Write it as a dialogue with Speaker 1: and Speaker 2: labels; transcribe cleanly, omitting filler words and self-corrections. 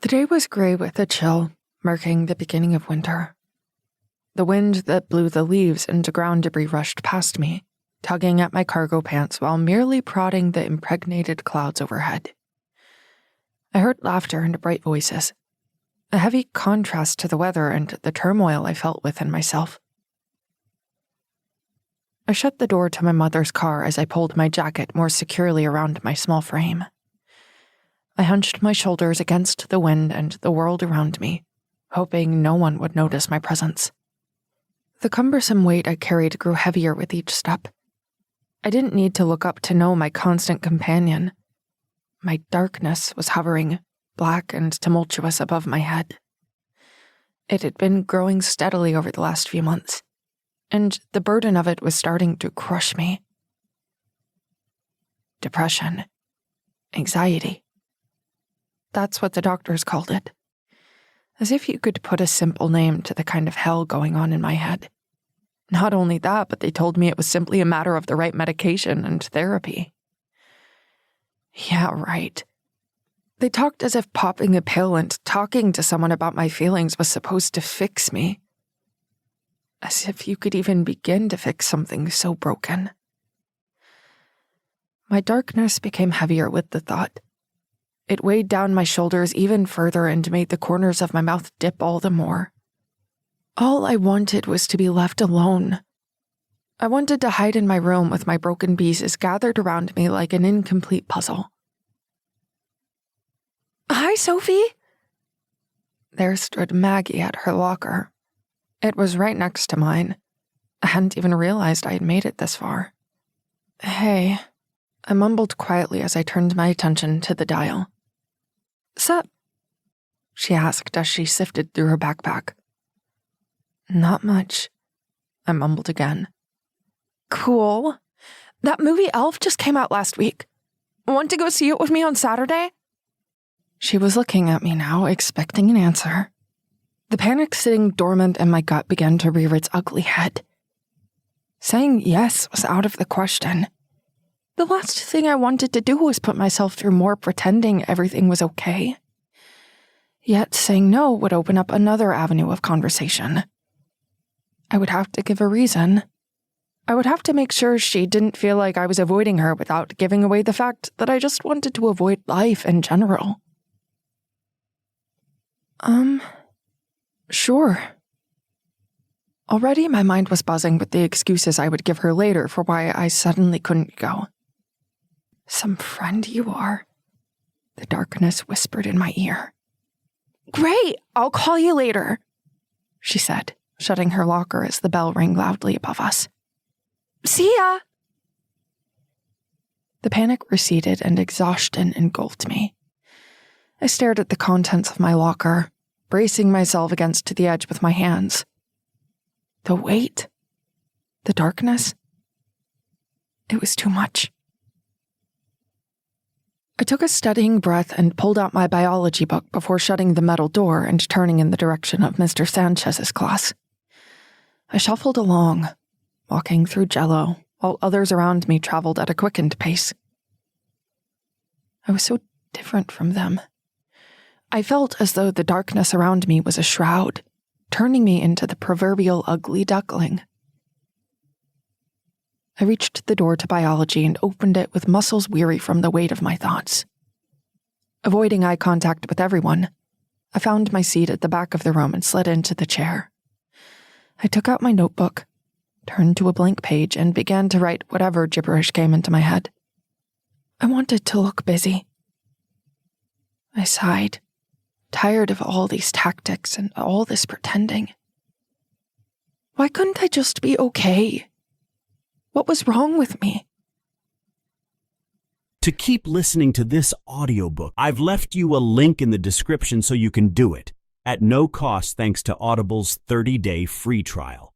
Speaker 1: The day was gray with a chill, marking the beginning of winter. The wind that blew the leaves into ground debris rushed past me, tugging at my cargo pants while merely prodding the impregnated clouds overhead. I heard laughter and bright voices, a heavy contrast to the weather and the turmoil I felt within myself. I shut the door to my mother's car as I pulled my jacket more securely around my small frame. I hunched my shoulders against the wind and the world around me, hoping no one would notice my presence. The cumbersome weight I carried grew heavier with each step. I didn't need to look up to know my constant companion. My darkness was hovering, black and tumultuous above my head. It had been growing steadily over the last few months, and the burden of it was starting to crush me. Depression. Anxiety. That's what the doctors called it. As if you could put a simple name to the kind of hell going on in my head. Not only that, but they told me it was simply a matter of the right medication and therapy. Yeah, right. They talked as if popping a pill and talking to someone about my feelings was supposed to fix me. As if you could even begin to fix something so broken. My darkness became heavier with the thought. It weighed down my shoulders even further and made the corners of my mouth dip all the more. All I wanted was to be left alone. I wanted to hide in my room with my broken pieces gathered around me like an incomplete puzzle. "Hi, Sophie." There stood Maggie at her locker. It was right next to mine. I hadn't even realized I had made it this far. "Hey," I mumbled quietly as I turned my attention to the dial. "Sup?" she asked as she sifted through her backpack. "Not much," I mumbled again. "Cool. That movie Elf just came out last week. Want to go see it with me on Saturday?" She was looking at me now, expecting an answer. The panic sitting dormant in my gut began to rear its ugly head. Saying yes was out of the question. The last thing I wanted to do was put myself through more pretending everything was okay. Yet saying no would open up another avenue of conversation. I would have to give a reason. I would have to make sure she didn't feel like I was avoiding her without giving away the fact that I just wanted to avoid life in general. Sure. Already my mind was buzzing with the excuses I would give her later for why I suddenly couldn't go. "Some friend you are," the darkness whispered in my ear. "Great, I'll call you later," she said, shutting her locker as the bell rang loudly above us. "See ya!" The panic receded and exhaustion engulfed me. I stared at the contents of my locker, bracing myself against the edge with my hands. The weight, the darkness, it was too much. I took a steadying breath and pulled out my biology book before shutting the metal door and turning in the direction of Mr. Sanchez's class. I shuffled along, walking through jello, while others around me traveled at a quickened pace. I was so different from them. I felt as though the darkness around me was a shroud, turning me into the proverbial ugly duckling. I reached the door to biology and opened it with muscles weary from the weight of my thoughts. Avoiding eye contact with everyone, I found my seat at the back of the room and slid into the chair. I took out my notebook, turned to a blank page, and began to write whatever gibberish came into my head. I wanted to look busy. I sighed, tired of all these tactics and all this pretending. Why couldn't I just be okay? What was wrong with me?
Speaker 2: To keep listening to this audiobook, I've left you a link in the description so you can do it, at no cost thanks to Audible's 30-day free trial.